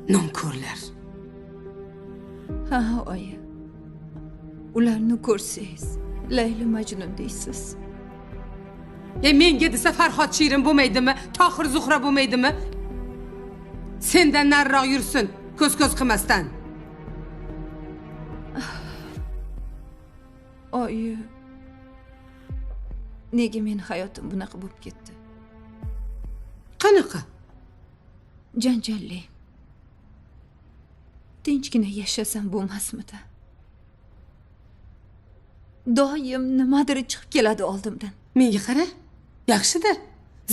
Nonko'rlar. Ha, oyi. Ularni ko'rsangiz, Layli Majnun deysiz. Menga desa Farhod Shirin bo'lmaydimi? Tohir Zuhra bo'lmaydimi? Sendan nariroq yursin, ko'z qilmasdan. Oyi. Nega men hayotim bunaqa bo'lib ketdi? Qanaqa? Janjalli. Tinchgina yashasam bo'lmasmidi? Doim nimadir chiqib keladi oldimdan. Menga qara. Yaxshi-da.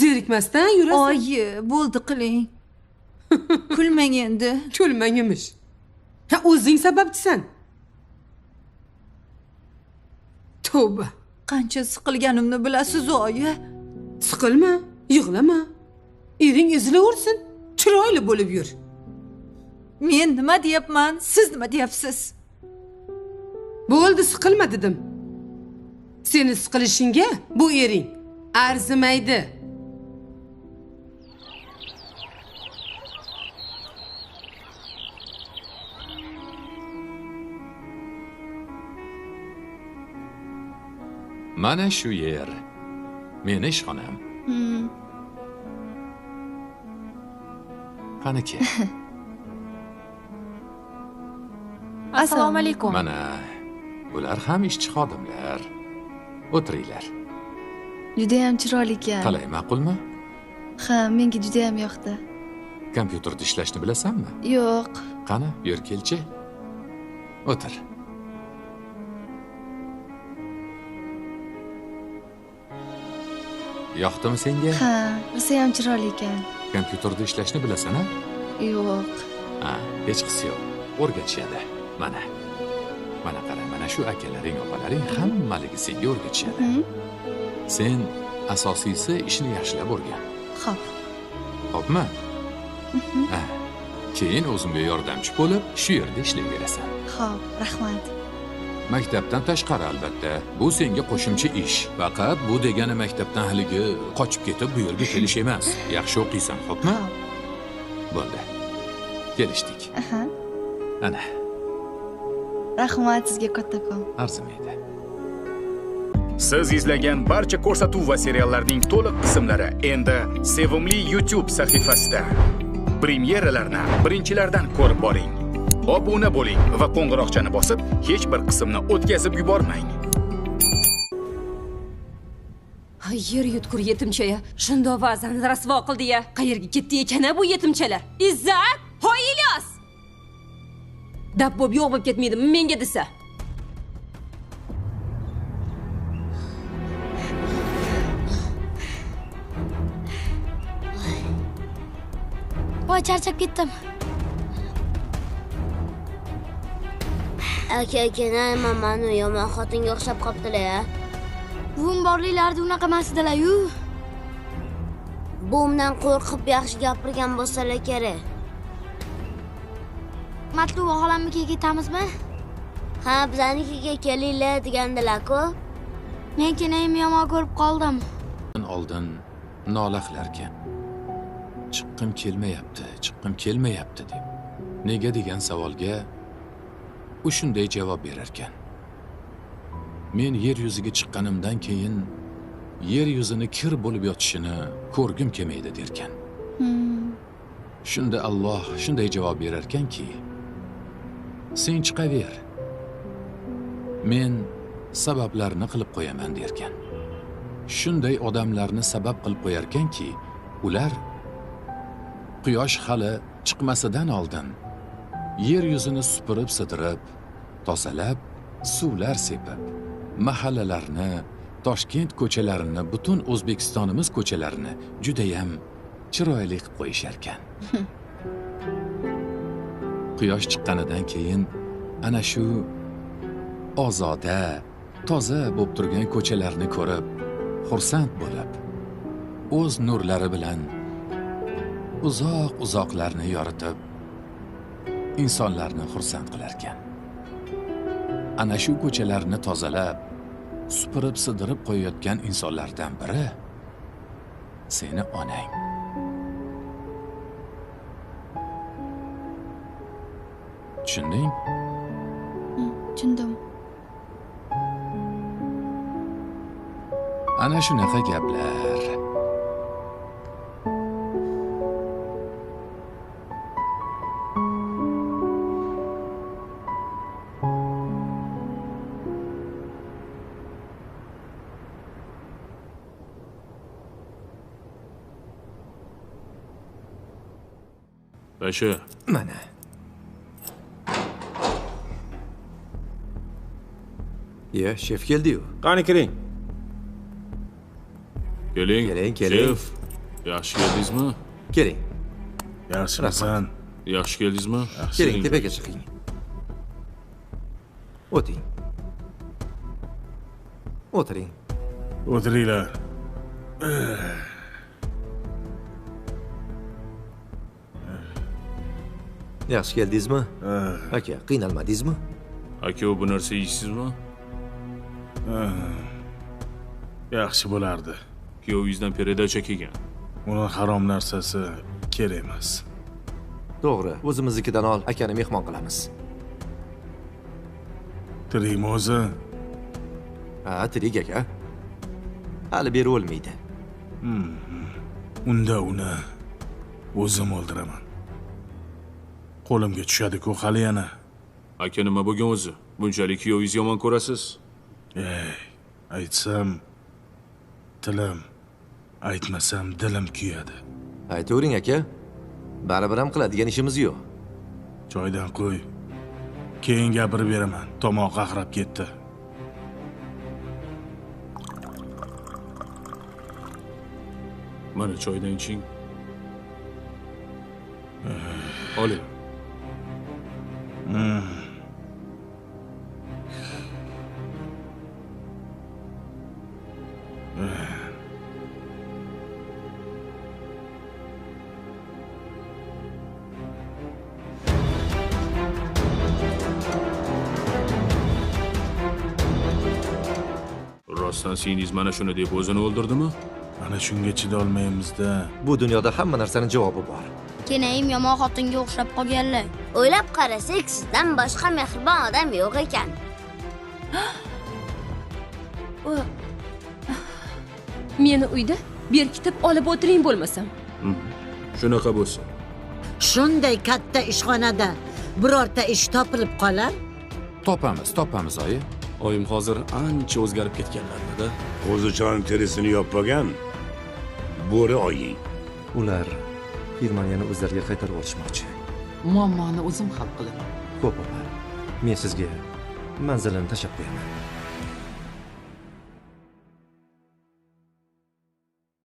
Zerikmasdan yurasan. Oyi, bo'ldi qiling. Kulmang endi. Kulmang emish. Ha, o'zing sababchisan. Tavba. Qancha siqilganimni bilasiz, oyi. Siqilma, yig'lama. Ering ezilaversin. Chiroyli bo'lib yur. Men nima deyapman, siz nima deyapsiz? Bo'ldi, siqilma dedim. Seni siqilishingga bu ering arzimaydi. Mana shu yer. Meni ishxonam. Qaniki? Assalomu alaykum. Mana bular ham ishchi xodimlar. O'tiringlar. Juda ham chiroyli ekan. Qalay, ma'qulmi? Ha, menga juda ham yoqdi. Kompyuterda ishlashni bilasanmi? Yo'q. Qani, yur kelchi. O'tir. Yoqdimi senga? Ha, rosa ham chiroyli ekan. Kompyuterda ishlashni bilasan-a? Yo'q. Ha, hech qisi yo'q. O'rgatishadi. Mana qara, mana shu akalaring, opalaring hammaligi senga o'rgatishadi. Sen asosiysi ishni yaxshilab o'rgan. Xo'p. Xo'pmi? Ha. Keyin o'zimga yordamchi bo'lib, shu yerda ishlayverasan. Xo'p, rahmat. Maktabdan tashqari albatta. Bu senga qo'shimcha ish. Faqat bu degani maktabdan haligi qochib ketib bu yerga kelish emas. Yaxshi o'qiysan, xo'pmi? Bo'ldi. Kelishdik. Aha. Ana, Rahmat sizga kattakon. arzimaydi. Siz izlagan barcha ko'rsatuv va seriallarning to'liq qismlari endi Sevimli YouTube sahifasida. Premyeralarni birinchilardan ko'rib boring. Obuna bo'ling va qo'ng'iroqchani bosib, hech bir qismni o'tkazib yubormang. Yer yutkur yetimchaya. Shundoq vazani rasvo qildi-ya. Qayerga ketdi ekan bu yetimchalar? Izzat, hoy Ilyos. Dab bo'b yo'q bo'lib ketmaydimi menga desa? Voy, charchab ketdim. Aka, mamani yomon xotinga o'xshab qopdilar-ya. Buvim borliklari unaqa emasdilar-yu. Buvimdan qo'rqib yaxshi gapirgan bo'lsalar kerak. Matluba xolamnikiga ketamizmi? Ha, bizanikiga kelinglar degandilar-ku. Men kenayimni yomon ko'rib qoldim. Oldin nola qilarkan. Chiqqim kelmayapti deb. Nega degan savolga u shunday javob berarkan. Men yer yuziga chiqqanimdan keyin yer yuzini kir bo'lib yotishini ko'rgim kelmaydi derkan. Shunda Alloh shunday javob berarkanki, sen chiqaver. Men sabablarni qilib qo'yaman derkan. Shunday odamlarni sabab qilib qo'yarkanki, ular quyosh hali chiqmasidan oldin yer yuzini supurib sidirib, tozalab, suvlar sepib, mahallalarni, Toshkent ko'chalarini, butun O'zbekistonimiz ko'chalarini juda ham chiroyli qilib qo'yishar ekan. Quyosh chiqqanidan keyin ana shu ozoda, toza bo'lib turgan ko'chalarni ko'rib, xursand bo'lib, o'z nurlari bilan uzoq-uzoqlarni yoritib, insonlarni xursand qilar ekan. Ana shu ko'chalarni tozalab, supurib sidirib qo'yayotgan insonlardan biri seni onang. tushunding? Tushundim. Ana shunaqa gaplar. Pasha, Mana. Ya, shef keldi-yu. qani kiring. Keling. Keling. Shef, yaxshi keldingizmi? Keling. Yaxshimisan? Yaxshi keldingizmi? Keling, tepaga chiqing. O'ting. O'tiring. O'tiringlar. Yaxshi keldingizmi? Aka, qiynalmadingizmi? Aka, bu narsa yeysizmi? Yaxshi bo'lardi. Kuyovingizdan peredacha kelgan. Uni harom narsasi kerak emas. To'g'ri, o'zimiznikidan ol, akani mehmon qilamiz. Tirikmi o'zi? Ha, tirik aka. Hali beri o'lmaydi. Unda uni o'zim o'ldiraman. Qo'limga tushadi-ku hali yana. Aka, nima bo'lgan o'zi? Bunchalik kuyovingizni yomon ko'rasiz? Aytsam tilim, aytmasam dilim kuyadi. Aytavering aka. Baribir ham qiladigan ishimiz yo'q. Joydan qo'y. Keyin gapirib beraman. Tomoq qaqrab ketdi. Mana choydan iching. Oling. Rostdan singlingiz mana shuni deb o'zini o'ldirdimi? Mana shunga chidolmaymiz-da. Bu dunyoda hamma narsaning javobi bor. Kenayim yomon xotinga o'xshab qolganlar. O'ylab qarasak, sizdan boshqa mehribon odam yo'q ekan. Meni uyda berkitib olib o'tiring bo'lmasam. Shunaqa bo'lsa. Shunday katta ishxonada birorta ish topilib qolar? Topamiz, oyi. Oyim hozir ancha o'zgarib ketganlar-da. Qo'zichon terisini yopmagan bo'ri oyi. Ular Germaniyani o'zlariga qaytarib olishmoqchi. Muammoni o'zim hal qilaman. Ko'p opa. Men sizga manzilini tashlab qo'yaman.